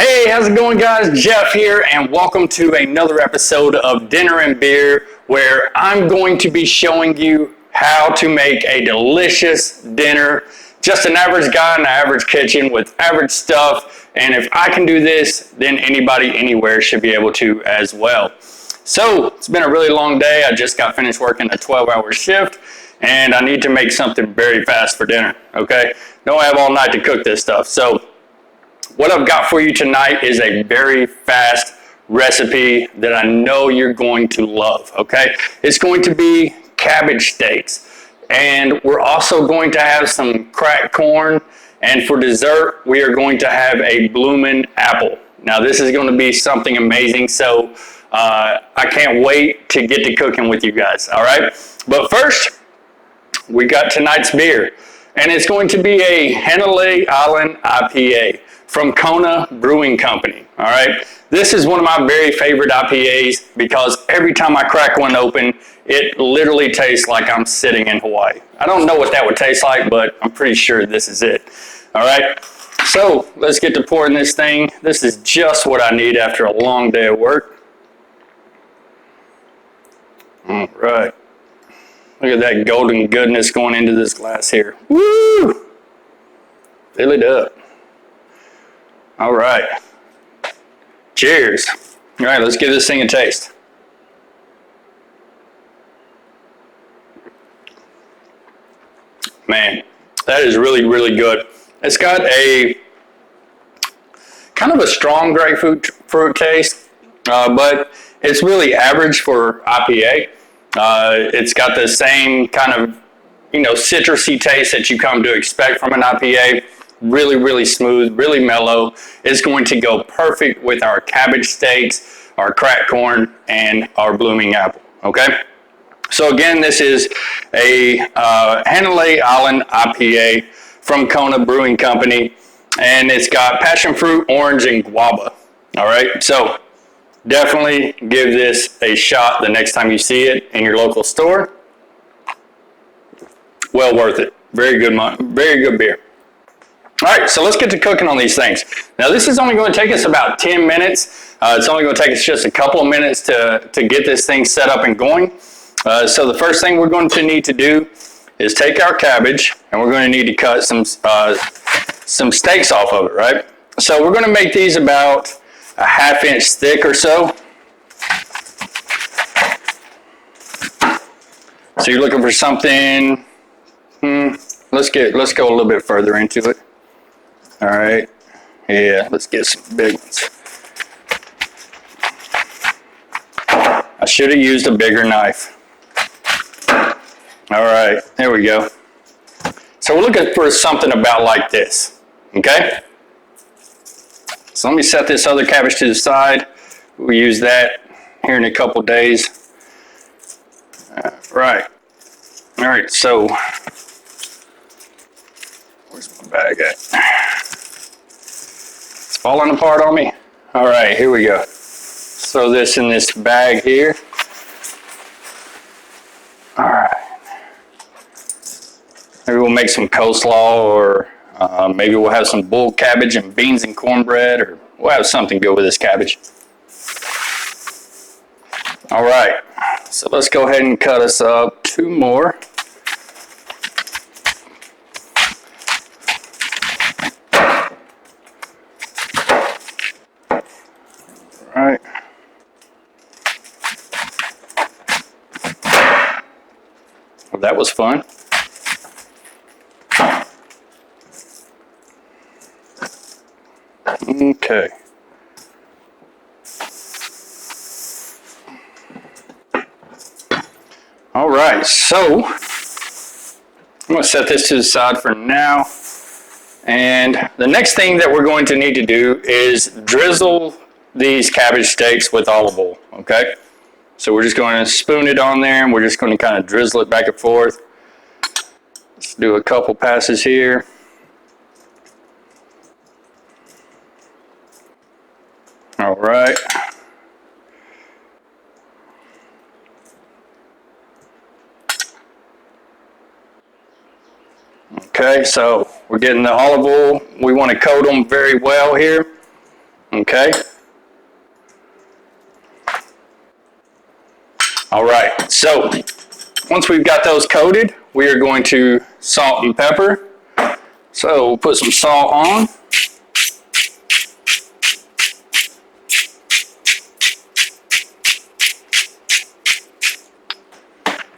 Hey, how's it going, guys? Jeff here, and welcome to another episode of Dinner and Beer, where I'm going to be showing you how to make a delicious dinner. Just an average guy in an average kitchen with average stuff, and if I can do this, then anybody anywhere should be able to as well. So, it's been a really long day. I just got finished working a 12-hour shift, and I need to make something very fast for dinner, okay? Don't have all night to cook this stuff. So, what I've got for you tonight is a very fast recipe that I know you're going to love, okay? It's going to be cabbage steaks. And we're also going to have some cracked corn. And for dessert, we are going to have a bloomin' apple. Now, this is going to be something amazing, so I can't wait to get to cooking with you guys, all right? But first, we got tonight's beer. And it's going to be a Hanalei Island IPA from Kona Brewing Company, all right? This is one of my very favorite IPAs because every time I crack one open, it literally tastes like I'm sitting in Hawaii. I don't know what that would taste like, but I'm pretty sure this is it, all right? So let's get to pouring this thing. This is just what I need after a long day of work. All right. Look at that golden goodness going into this glass here. Woo! Fill it up. All right. Cheers. All right, let's give this thing a taste. Man, that is really, really good. It's got a kind of a strong grapefruit taste, but it's really average for IPA. It's got the same kind of, citrusy taste that you come to expect from an IPA. Really, really smooth, really mellow. It's going to go perfect with our cabbage steaks, our cracked corn, and our blooming apple, okay? So again, this is a Hanalei Island IPA from Kona Brewing Company, and it's got passion fruit, orange, and guava, all right? So definitely give this a shot the next time you see it in your local store. Well worth it. Very good beer. All right, so let's get to cooking on these things. Now, this is only going to take us about 10 minutes. It's only going to take us just a couple of minutes to get this thing set up and going. So the first thing we're going to need to do is take our cabbage, and we're going to need to cut some steaks off of it, right? So we're going to make these about a ½ inch thick or so. So you're looking for something, let's go a little bit further into it. All right, yeah, let's get some big ones. I should have used a bigger knife. All right, there we go. So we're looking for something about like this, okay? So let me set this other cabbage to the side. We'll use that here in a couple days. Right. All right, so where's my bag at? It's falling apart on me. All right, here we go. Throw this in this bag here. All right. Maybe we'll make some coleslaw, or maybe we'll have some bull cabbage and beans and cornbread, or we'll have something good with this cabbage. All right, so let's go ahead and cut us up 2 more. All right. Well, that was fun. Okay. All right, so I'm going to set this to the side for now. And the next thing that we're going to need to do is drizzle these cabbage steaks with olive oil, okay? So we're just going to spoon it on there, and we're just going to kind of drizzle it back and forth. Let's do a couple passes here. All right. Okay, so we're getting the olive oil. We want to coat them very well here. Okay. All right, so once we've got those coated, we are going to salt and pepper. So we'll put some salt on.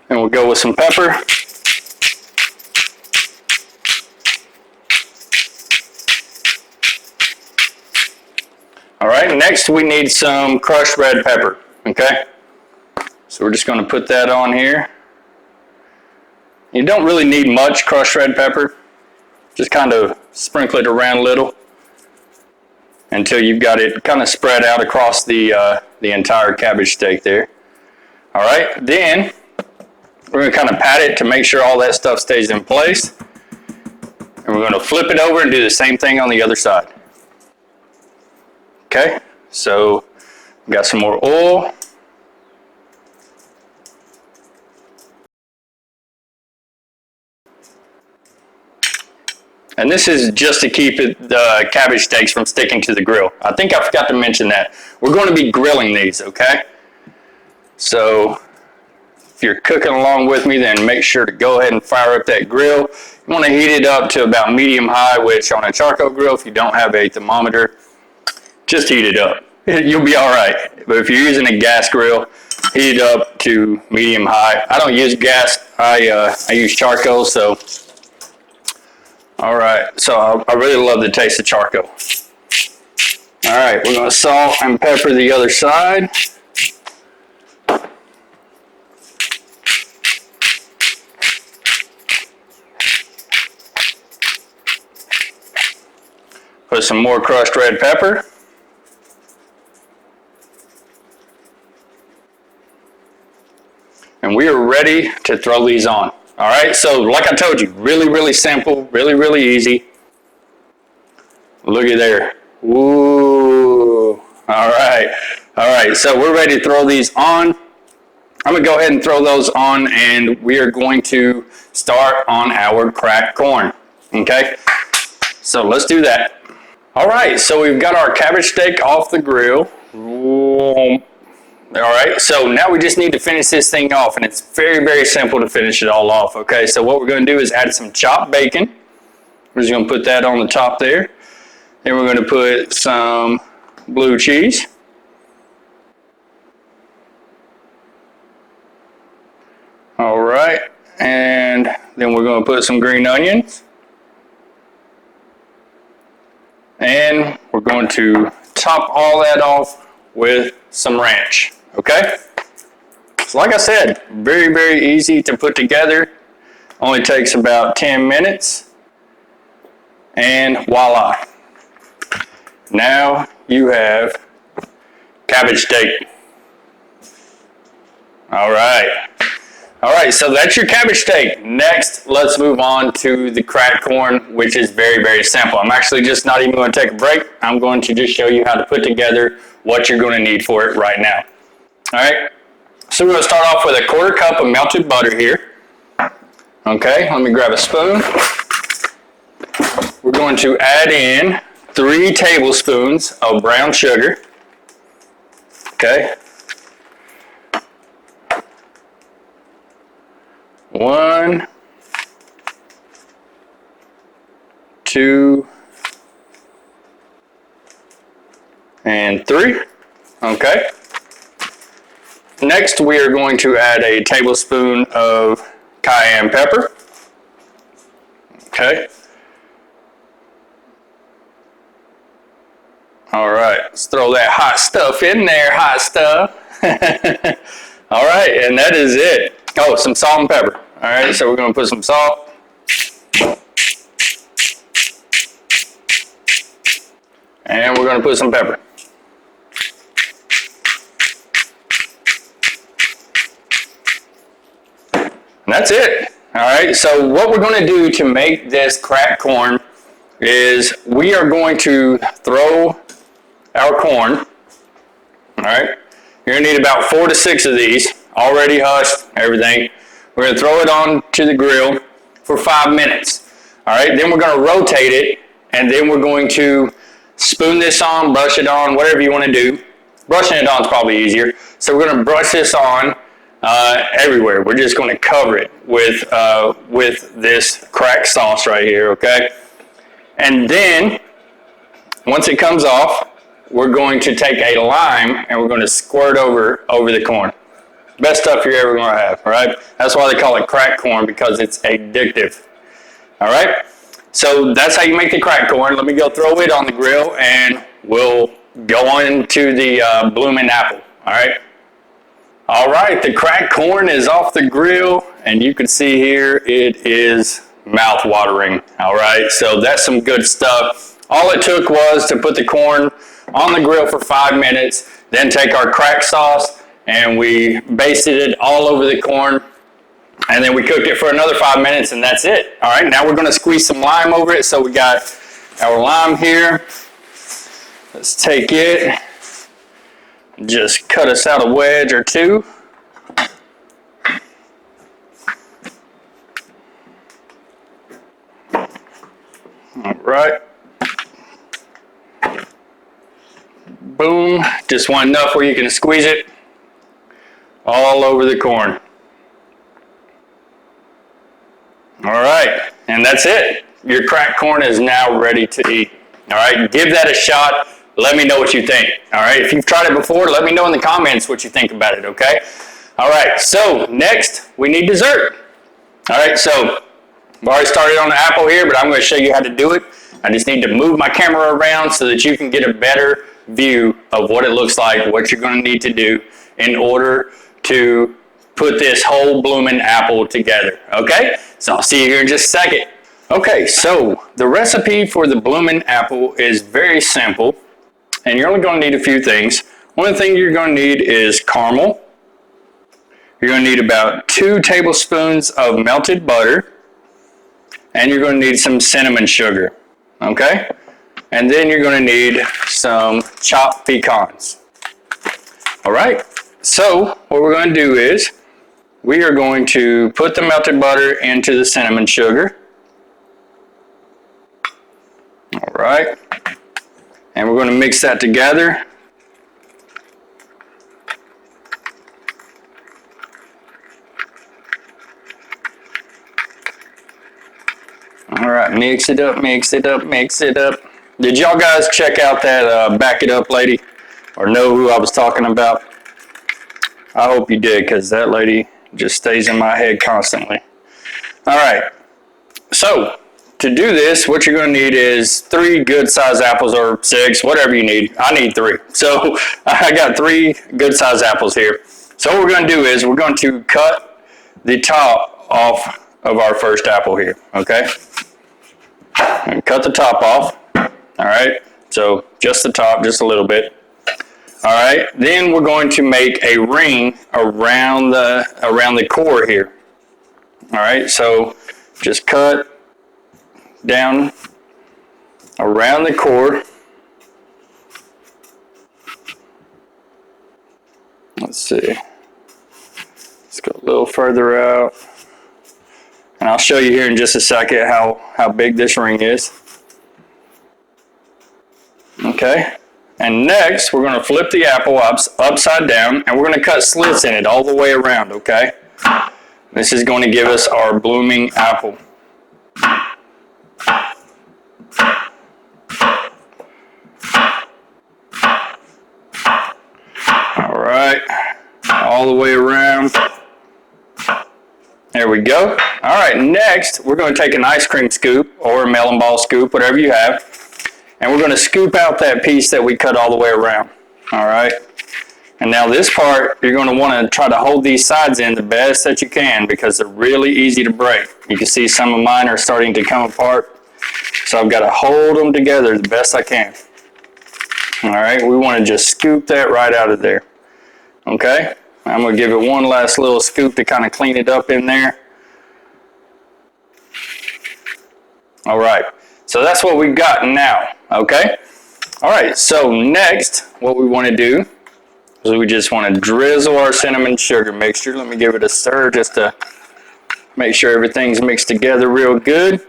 And we'll go with some pepper. All right, next we need some crushed red pepper, okay? So we're just going to put that on here. You don't really need much crushed red pepper. Just kind of sprinkle it around a little until you've got it kind of spread out across the entire cabbage steak there. All right, then we're going to kind of pat it to make sure all that stuff stays in place. And we're going to flip it over and do the same thing on the other side. Okay, so we got some more oil. And this is just to keep the cabbage steaks from sticking to the grill. I think I forgot to mention that. We're going to be grilling these, okay? So if you're cooking along with me, then make sure to go ahead and fire up that grill. You want to heat it up to about medium-high, which on a charcoal grill, if you don't have a thermometer, just heat it up. You'll be all right. But if you're using a gas grill, heat it up to medium-high. I don't use gas. I use charcoal, so... All right, so I really love the taste of charcoal. All right, we're going to salt and pepper the other side. Put some more crushed red pepper. And we are ready to throw these on. All right, so like I told you, really, really simple, really, really easy. Look at there. Ooh, all right, so we're ready to throw these on. I'm gonna go ahead and throw those on, and we are going to start on our cracked corn, okay? So let's do that. All right, so we've got our cabbage steak off the grill. All right, so now we just need to finish this thing off, and it's very, very simple to finish it all off, okay? So what we're going to do is add some chopped bacon. We're just going to put that on the top there. Then we're going to put some blue cheese. All right, and then we're going to put some green onions. And we're going to top all that off with some ranch. Okay, so like I said, very, very easy to put together. Only takes about 10 minutes. And voila. Now you have cabbage steak. All right. All right, so that's your cabbage steak. Next, let's move on to the cracked corn, which is very, very simple. I'm actually just not even going to take a break. I'm going to just show you how to put together what you're going to need for it right now. All right, so we're going to start off with a 1/4 cup of melted butter here. Okay, let me grab a spoon. We're going to add in 3 tablespoons of brown sugar. Okay. 1, 2, and 3. Okay. Next, we are going to add a tablespoon of cayenne pepper. Okay. All right, let's throw that hot stuff in there, hot stuff. All right, and that is it. Oh, some salt and pepper. All right, so we're going to put some salt. And we're going to put some pepper. And that's it. All right, so what we're going to do to make this cracked corn is we are going to throw our corn. All right, you're going to need about 4 to 6 of these, already hushed, everything. We're going to throw it on to the grill for 5 minutes. All right, then we're going to rotate it, and then we're going to spoon this on, brush it on, whatever you want to do. Brushing it on is probably easier. So we're going to brush this on everywhere. We're just going to cover it with this cracked sauce right here, okay? And then, once it comes off, we're going to take a lime and we're going to squirt over the corn. Best stuff you're ever going to have, all right? That's why they call it cracked corn, because it's addictive, all right? So that's how you make the cracked corn. Let me go throw it on the grill and we'll go into the blooming apple, all right? All right, the cracked corn is off the grill, and you can see here it is mouth-watering, all right? So that's some good stuff. All it took was to put the corn on the grill for 5 minutes, then take our cracked sauce, and we basted it all over the corn, and then we cooked it for another 5 minutes, and that's it. All right, now we're gonna squeeze some lime over it. So we got our lime here. Let's take it, just cut us out a wedge or two. All right. Boom, just want enough where you can squeeze it all over the corn. All right, and that's it. Your cracked corn is now ready to eat. All right, give that a shot. Let me know what you think. All right, if you've tried it before, let me know in the comments what you think about it, okay? All right, so next we need dessert. All right, so I've already started on the apple here, but I'm going to show you how to do it. I just need to move my camera around so that you can get a better view of what it looks like, what you're going to need to do in order to put this whole blooming apple together, okay? So I'll see you here in just a second. Okay, so the recipe for the blooming apple is very simple, and you're only going to need a few things. One thing you're going to need is caramel. You're going to need about 2 tablespoons of melted butter, and you're going to need some cinnamon sugar, okay? And then you're going to need some chopped pecans. All right, so what we're going to do is we are going to put the melted butter into the cinnamon sugar. All right, and we're going to mix that together. All right, mix it up, mix it up, mix it up. Did y'all guys check out that Back It Up lady, or know who I was talking about? I hope you did, because that lady just stays in my head constantly. All right, so to do this, what you're going to need is 3 good sized apples, or 6, whatever you need. I need 3. So I got 3 good sized apples here. So what we're going to do is we're going to cut the top off of our first apple here, okay? And cut the top off. All right, so just the top, just a little bit. All right, then we're going to make a ring around the core here. All right, so just cut down around the core. Let's see. Let's go a little further out. And I'll show you here in just a second how big this ring is. Okay, and next we're going to flip the apple upside down, and we're going to cut slits in it all the way around, okay? This is going to give us our blooming apple. All right, all the way around. There we go. All right, next we're going to take an ice cream scoop or a melon ball scoop, whatever you have. And we're going to scoop out that piece that we cut all the way around, all right? And now this part, you're going to want to try to hold these sides in the best that you can, because they're really easy to break. You can see some of mine are starting to come apart. So I've got to hold them together the best I can. All right, we want to just scoop that right out of there, okay? I'm going to give it one last little scoop to kind of clean it up in there. All right. So that's what we've got now, okay? All right, so next, what we want to do is we just want to drizzle our cinnamon sugar mixture. Let me give it a stir just to make sure everything's mixed together real good.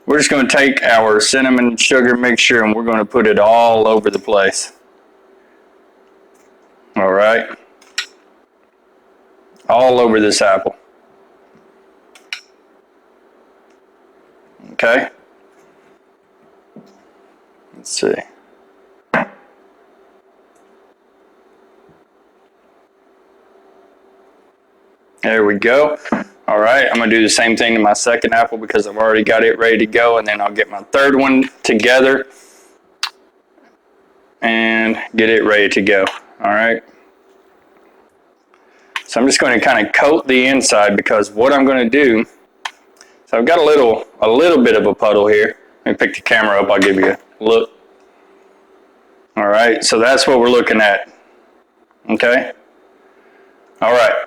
we're just going to take our cinnamon and sugar mixture and we're going to put it all over the place. All right. All over this apple. Okay. Let's see. There we go. All right, I'm gonna do the same thing to my second apple because I've already got it ready to go, and then I'll get my third one together and get it ready to go. All right. So I'm just going to kind of coat the inside because what I'm going to do, so I've got a little bit of a puddle here. Let me pick the camera up, I'll give you a look. All right, so that's what we're looking at. Okay. All right,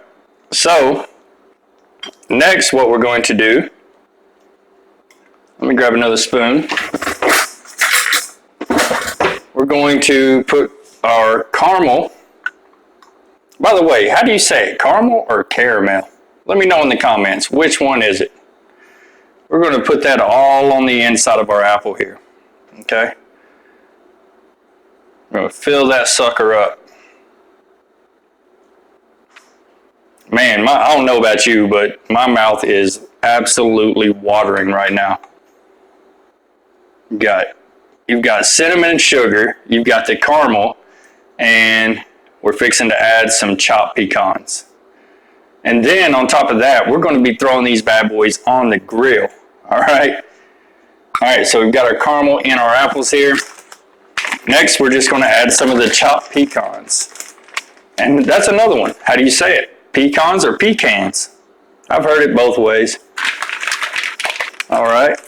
so next what we're going to do, let me grab another spoon. We're going to put our caramel. By the way, how do you say it? Caramel or caramel? Let me know in the comments. Which one is it? We're going to put that all on the inside of our apple here. Okay? We're going to fill that sucker up. Man, I don't know about you, but my mouth is absolutely watering right now. You've got cinnamon and sugar. You've got the caramel. And we're fixing to add some chopped pecans. And then on top of that, we're going to be throwing these bad boys on the grill. All right. All right, so we've got our caramel in our apples here. Next, we're just going to add some of the chopped pecans. And that's another one. How do you say it? Pecans or pecans? I've heard it both ways. All right.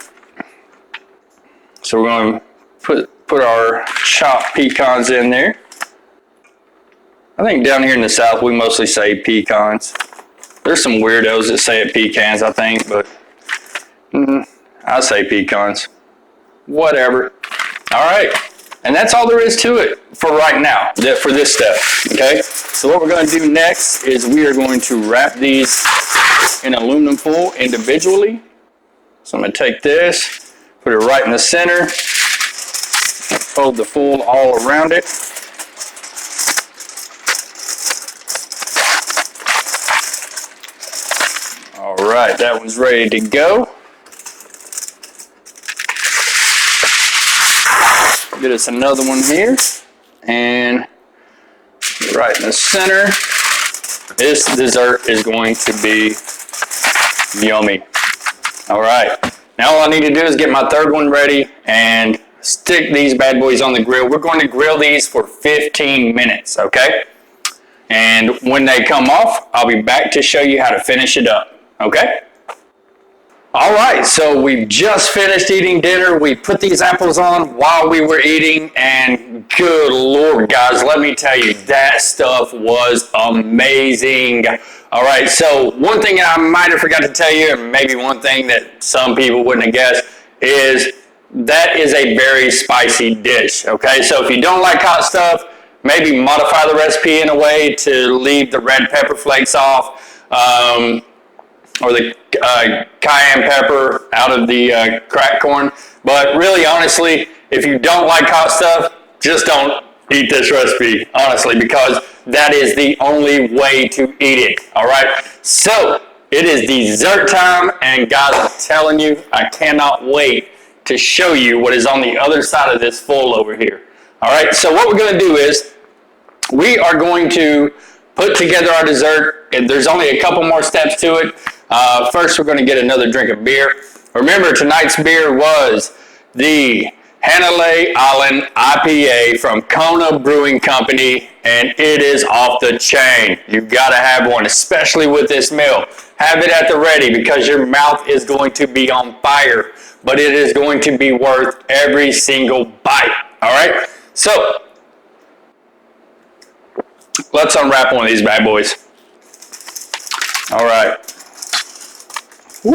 So we're going to put our chopped pecans in there. I think down here in the South, we mostly say pecans. There's some weirdos that say it pecans, I think, but I say pecans. Whatever. All right. And that's all there is to it for right now, for this step, okay? So what we're going to do next is we are going to wrap these in aluminum foil individually. So I'm going to take this, put it right in the center, fold the foil all around it. All right, that one's ready to go. Get us another one here, and right in the center. This dessert is going to be yummy. All right, now all I need to do is get my third one ready and stick these bad boys on the grill. We're going to grill these for 15 minutes, okay? And when they come off, I'll be back to show you how to finish it up. Okay? All right, so we've just finished eating dinner. We put these apples on while we were eating, and good Lord, guys, let me tell you, that stuff was amazing. All right, so one thing I might have forgot to tell you, and maybe one thing that some people wouldn't have guessed, is that is a very spicy dish, okay? So if you don't like hot stuff, maybe modify the recipe in a way to leave the red pepper flakes off, or the cayenne pepper out of the cracked corn. But really, honestly, if you don't like hot stuff, just don't eat this recipe, honestly, because that is the only way to eat it, all right? So, it is dessert time, and guys, I'm telling you, I cannot wait to show you what is on the other side of this foil over here. All right, so what we're going to do is we are going to put together our dessert, and there's only a couple more steps to it. First, we're going to get another drink of beer. Remember, tonight's beer was the Hanalei Island IPA from Kona Brewing Company, and it is off the chain. You've got to have one, especially with this meal. Have it at the ready because your mouth is going to be on fire, but it is going to be worth every single bite. All right? So, let's unwrap one of these bad boys. All right. Woo!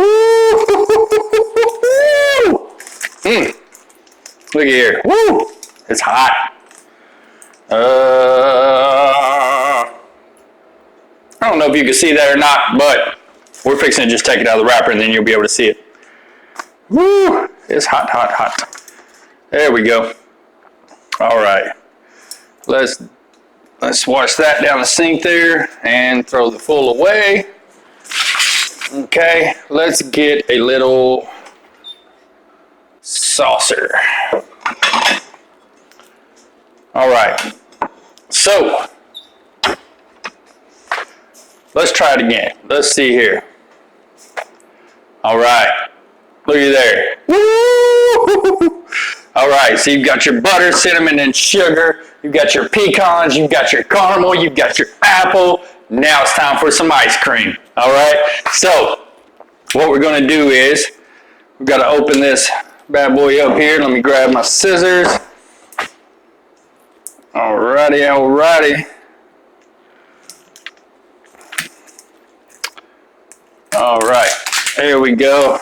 Look at here. Woo! It's hot. I don't know if you can see that or not, but we're fixing to just take it out of the wrapper and then you'll be able to see it. Woo! It's hot, hot, hot. There we go. All right. Let's wash that down the sink there and throw the full away. Okay, let's get a little saucer. All right. So, let's try it again. Let's see here. All right. Look at there. Woo! All right, so you've got your butter, cinnamon, and sugar. You've got your pecans. You've got your caramel. You've got your apple. Now it's time for some ice cream. All right, so what we're going to do is we've got to open this bad boy up here. Let me grab my scissors. All righty, all righty. All right, there we go.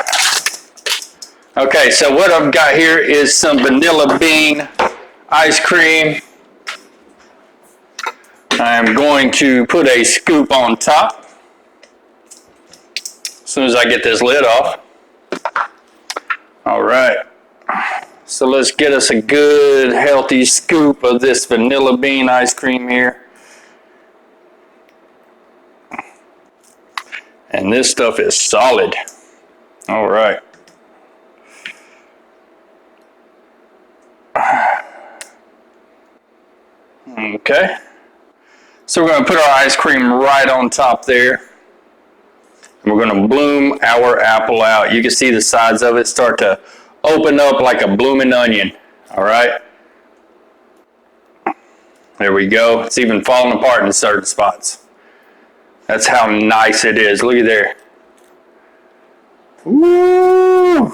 Okay, so what I've got here is some vanilla bean ice cream. I'm going to put a scoop on top as soon as I get this lid off. All right, so let's get us a good healthy scoop of this vanilla bean ice cream here. And this stuff is solid. All right. Okay, so we're going to put our ice cream right on top there. And we're going to bloom our apple out. You can see the sides of it start to open up like a blooming onion. All right, there we go. It's even falling apart in certain spots. That's how nice it is. Look at there. Woo!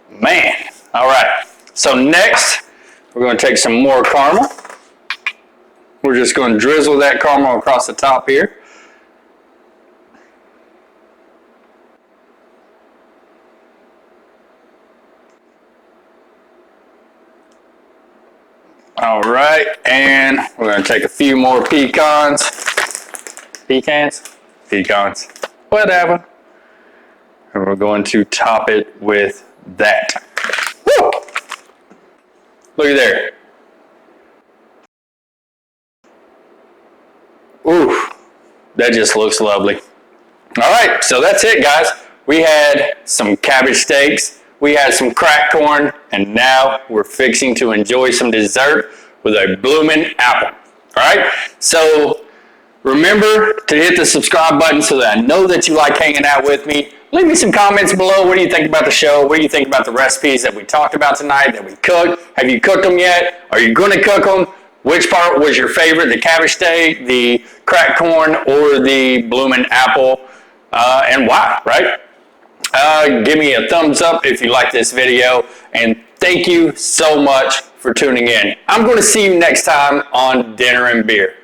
Man. All right, so next we're going to take some more caramel. We're just going to drizzle that caramel across the top here. All right, and we're going to take a few more pecans. Pecans, whatever. And we're going to top it with that. Woo! Look at there. Ooh, that just looks lovely. All right, so that's it, guys. We had some cabbage steaks, we had some cracked corn, and now we're fixing to enjoy some dessert with a blooming apple. All right, so remember to hit the subscribe button so that I know that you like hanging out with me. Leave me some comments below. What do you think about the show? What do you think about the recipes that we talked about tonight, that we cooked? Have you cooked them yet? Are you going to cook them? Which part was your favorite, the cabbage steak, the cracked corn, or the blooming apple? And why, right? Give me a thumbs up if you like this video. And thank you so much for tuning in. I'm going to see you next time on Dinner and Beer.